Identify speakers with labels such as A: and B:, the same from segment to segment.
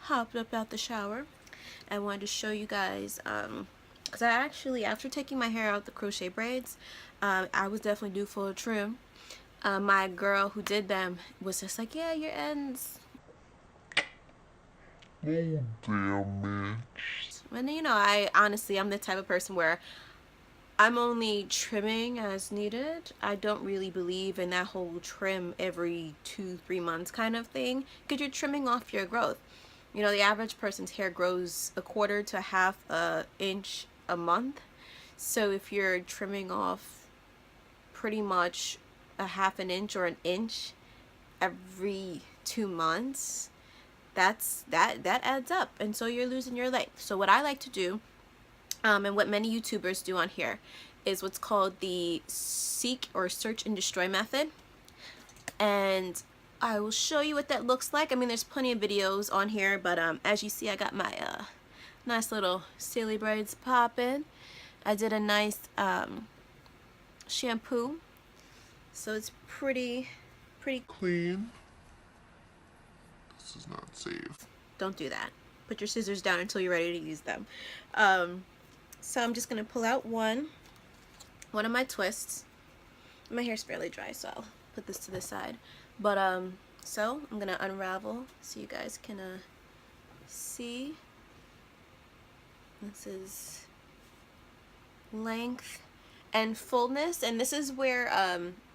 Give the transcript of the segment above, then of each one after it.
A: hopped up out the shower. I wanted to show you guys, because I actually, after taking my hair out the crochet braids, I was definitely due for a trim. My girl who did them was just like, yeah, your ends. Oh, damn it. And you know, I'm the type of person where I'm only trimming as needed. I don't really believe in that whole trim every 2-3 months kind of thing, because you're trimming off your growth. You know, the average person's hair grows 1/4 to 1/2 inch a month. So if you're trimming off pretty much 1/2 inch or an inch every 2 months, that adds up, and so you're losing your length. So what I like to do, and what many YouTubers do on here, is what's called the seek or search and destroy method. And I will show you what that looks like. I mean, there's plenty of videos on here, but as you see, I got my nice little silly braids popping. I did a nice shampoo, so it's pretty clean. This is not safe. Don't do that. Put your scissors down until you're ready to use them. So I'm just gonna pull out one of my twists. My hair's fairly dry, so I'll put this to the side. But so I'm gonna unravel so you guys can see. This is length and fullness, and this is where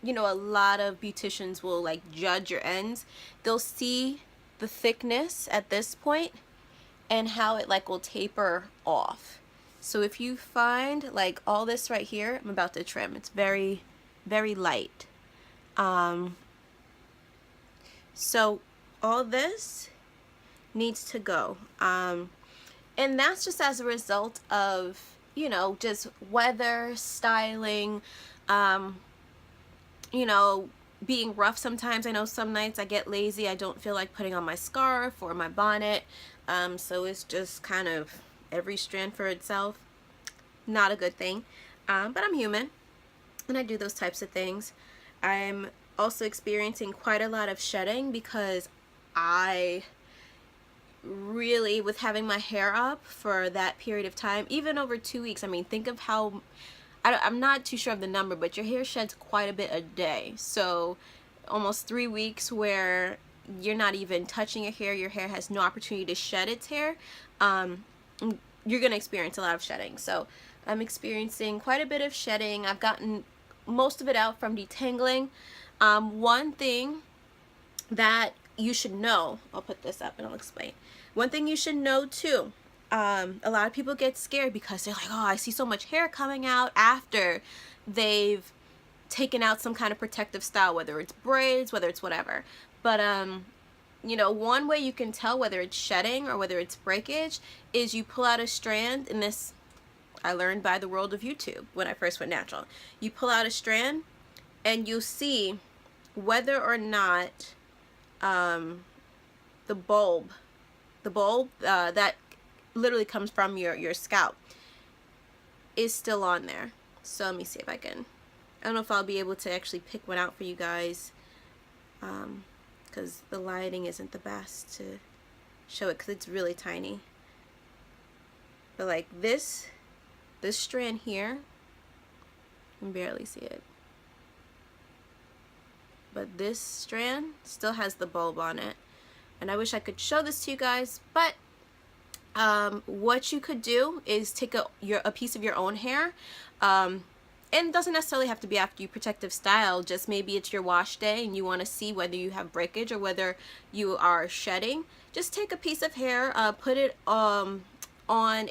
A: you know, a lot of beauticians will like judge your ends. They'll see the thickness at this point and how it like will taper off. So if you find like all this right here, I'm about to trim. It's very, very light. So all this needs to go. And that's just as a result of, you know, just weather, styling, you know, being rough sometimes. I know some nights I get lazy. I don't feel like putting on my scarf or my bonnet. So it's just kind of every strand for itself. Not a good thing. But I'm human and I do those types of things. I'm also experiencing quite a lot of shedding because I really, with having my hair up for that period of time, even over 2 weeks, I mean, think of how, I'm not too sure of the number, but your hair sheds quite a bit a day. So almost 3 weeks where you're not even touching your hair has no opportunity to shed its hair. You're going to experience a lot of shedding. So I'm experiencing quite a bit of shedding. I've gotten most of it out from detangling. One thing that you should know, I'll put this up and I'll explain. One thing you should know too, a lot of people get scared because they're like, oh, I see so much hair coming out after they've taken out some kind of protective style, whether it's braids, whether it's whatever. But you know, one way you can tell whether it's shedding or whether it's breakage is you pull out a strand, and this I learned by the world of YouTube when I first went natural. You pull out a strand and you'll see whether or not the bulb that literally comes from your scalp is still on there. So let me see if I don't know if I'll be able to actually pick one out for you guys, because the lighting isn't the best to show it because it's really tiny. But like this strand here, you can barely see it. But this strand still has the bulb on it. And I wish I could show this to you guys, but what you could do is take a piece of your own hair, and it doesn't necessarily have to be after you protective style, just maybe it's your wash day and you want to see whether you have breakage or whether you are shedding. Just take a piece of hair, put it on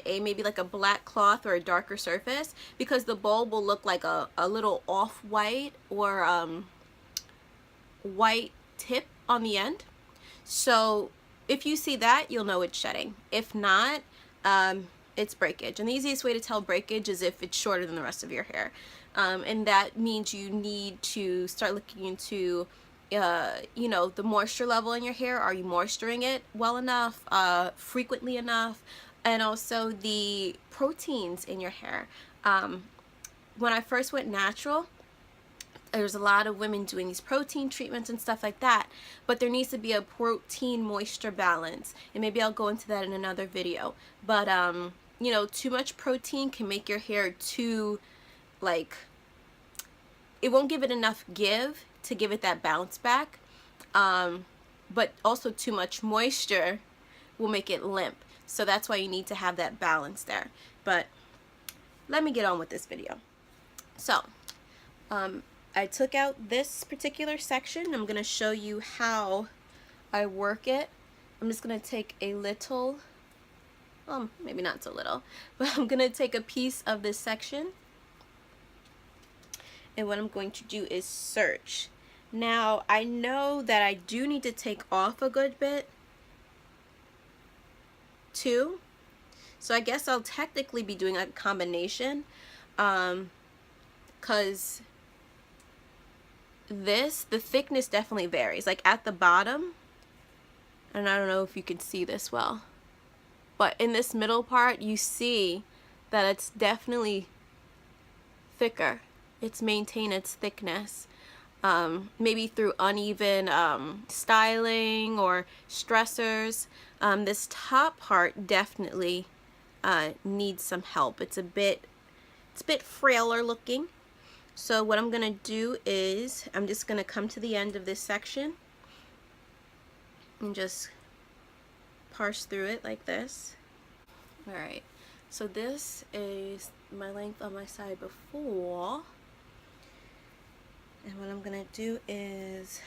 A: maybe like a black cloth or a darker surface, because the bulb will look like a little off-white or white tip on the end. So if you see that, you'll know it's shedding. If not, it's breakage. And the easiest way to tell breakage is if it's shorter than the rest of your hair. And that means you need to start looking into you know, the moisture level in your hair. Are you moisturizing it well enough, frequently enough? And also the proteins in your hair. When I first went natural, There's a lot of women doing these protein treatments and stuff like that, but there needs to be a protein moisture balance, and maybe I'll go into that in another video. But you know, too much protein can make your hair too, like, it won't give it enough give to give it that bounce back, but also too much moisture will make it limp. So that's why you need to have that balance there. But let me get on with this video. So I took out this particular section. I'm going to show you how I work it. I'm just going to take a little, maybe not so little, but I'm going to take a piece of this section. And what I'm going to do is search. Now, I know that I do need to take off a good bit too. So I guess I'll technically be doing a combination, because the thickness definitely varies. Like at the bottom, and I don't know if you can see this well, but in this middle part you see that it's definitely thicker. It's maintained its thickness, maybe through uneven styling or stressors. This top part definitely needs some help. It's a bit frailer looking. So what I'm gonna do is I'm just gonna come to the end of this section and just parse through it like this. All right, so this is my length on my side before, and what I'm gonna do is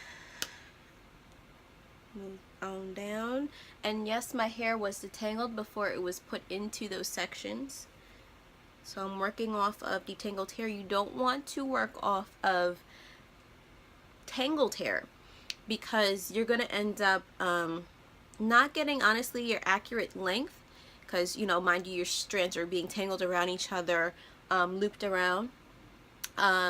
A: move on down. And yes, my hair was detangled before it was put into those sections. So I'm working off of detangled hair. You don't want to work off of tangled hair, because you're going to end up not getting, honestly, your accurate length, because, you know, mind you, your strands are being tangled around each other, looped around.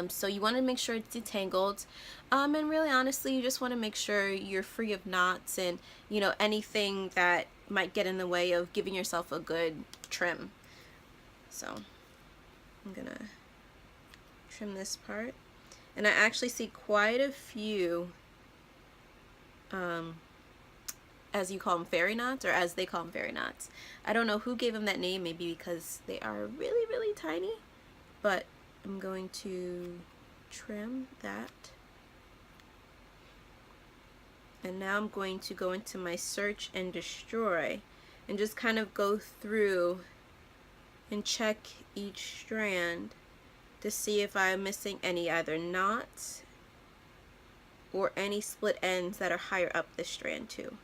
A: So you want to make sure it's detangled, and really honestly you just want to make sure you're free of knots and, you know, anything that might get in the way of giving yourself a good trim. So I'm gonna trim this part, and I actually see quite a few as you call them, fairy knots, or as they call them, fairy knots. I don't know who gave them that name, maybe because they are really, really tiny, but I'm going to trim that. And now I'm going to go into my search and destroy and just kind of go through and check each strand to see if I'm missing any either knots or any split ends that are higher up the strand too.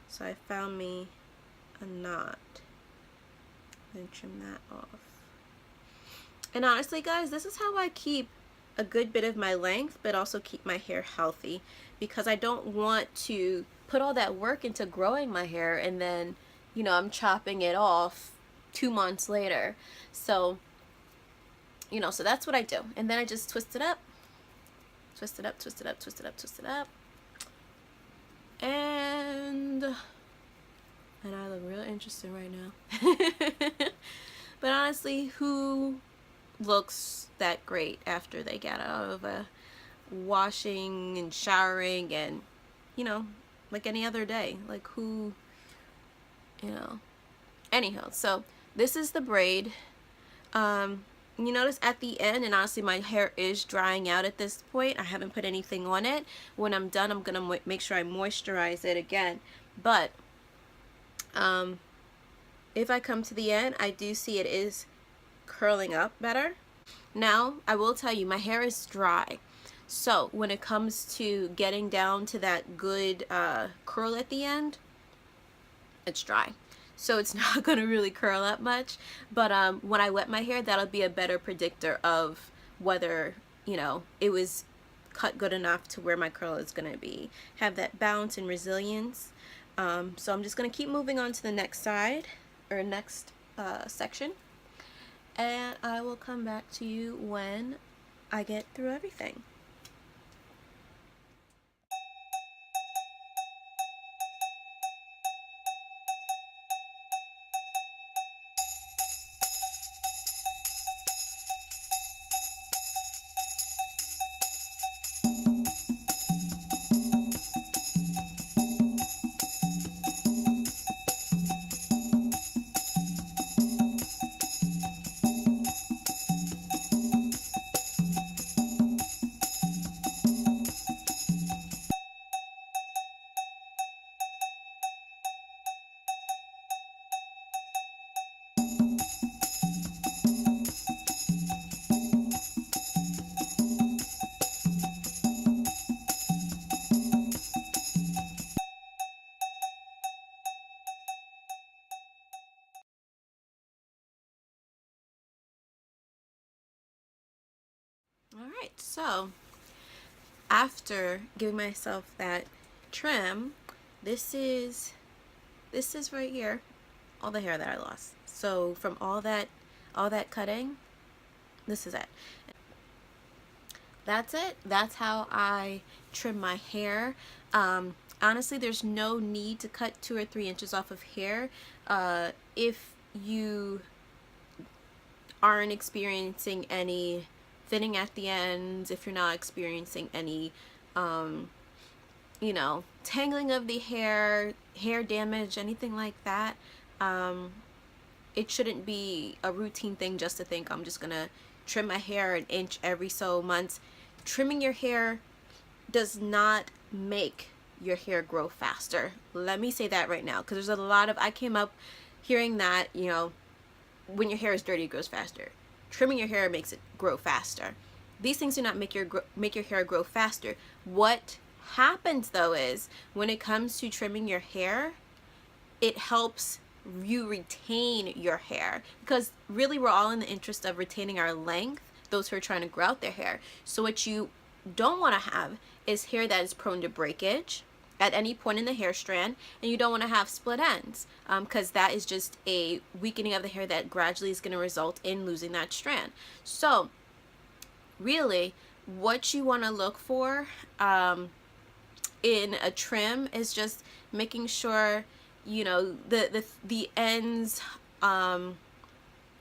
A: So I found me a knot. Then trim that off. And honestly guys, this is how I keep a good bit of my length but also keep my hair healthy, because I don't want to put all that work into growing my hair and then, you know, I'm chopping it off 2 months later. So, you know, so that's what I do. And then I just twist it up, twist it up, twist it up, twist it up, twist it up. And I look real interesting right now. But honestly, who looks that great after they get out of a washing and showering and, you know, like any other day? Like who, you know. Anyhow, so this is the braid. You notice at the end, and honestly my hair is drying out at this point. I haven't put anything on it. When I'm done, I'm gonna make sure I moisturize it again. But if I come to the end, I do see it is curling up better. Now I will tell you, my hair is dry, so when it comes to getting down to that good curl at the end, it's dry. So it's not going to really curl up much. But when I wet my hair, that'll be a better predictor of whether, you know, it was cut good enough to where my curl is going to be. Have that bounce and resilience. So I'm just going to keep moving on to the next side, or next section. And I will come back to you when I get through everything. Alright, so after giving myself that trim, this is right here all the hair that I lost. So from all that cutting, this is it. That's it. That's how I trim my hair. Honestly, there's no need to cut 2 or 3 inches off of hair if you aren't experiencing any thinning at the ends, if you're not experiencing any you know, tangling of the hair damage, anything like that. It shouldn't be a routine thing just to think I'm just gonna trim my hair an inch every so months. Trimming your hair does not make your hair grow faster. Let me say that right now, because there's a lot of, I came up hearing that, you know, when your hair is dirty, it grows faster. Trimming your hair makes it grow faster. These things do not make your hair grow faster. What happens though is when it comes to trimming your hair, it helps you retain your hair, because really we're all in the interest of retaining our length, those who are trying to grow out their hair. So what you don't want to have is hair that is prone to breakage at any point in the hair strand, and you don't want to have split ends, because that is just a weakening of the hair that gradually is going to result in losing that strand. So really what you want to look for in a trim is just making sure, you know, the ends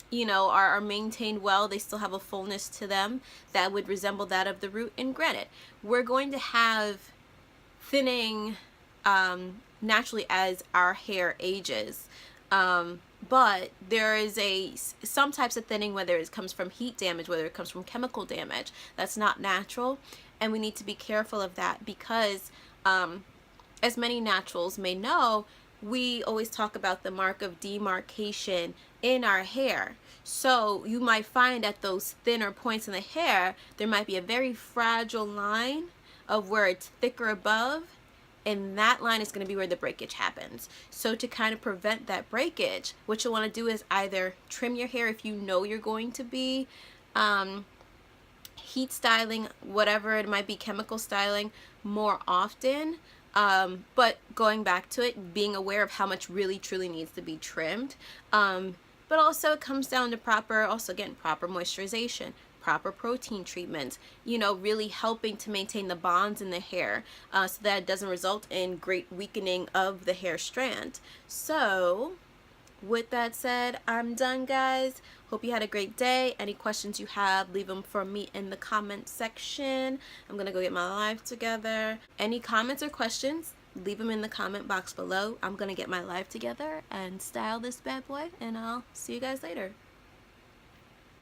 A: you know, are maintained well. They still have a fullness to them that would resemble that of the root. And granted, we're going to have thinning naturally as our hair ages, but there is some types of thinning, whether it comes from heat damage, whether it comes from chemical damage, that's not natural, and we need to be careful of that, because as many naturals may know, we always talk about the mark of demarcation in our hair. So you might find at those thinner points in the hair, there might be a very fragile line of where it's thicker above, and that line is going to be where the breakage happens. So to kind of prevent that breakage, what you'll want to do is either trim your hair if you know you're going to be heat styling, whatever it might be, chemical styling more often. But going back to it, being aware of how much really truly needs to be trimmed. But also it comes down to proper moisturization, proper protein treatments, you know, really helping to maintain the bonds in the hair so that it doesn't result in great weakening of the hair strand. So with that said, I'm done, guys. Hope you had a great day. Any questions you have, leave them for me in the comment section. I'm gonna go get my life together. Any comments or questions, leave them in the comment box below. I'm gonna get my life together and style this bad boy, and I'll see you guys later.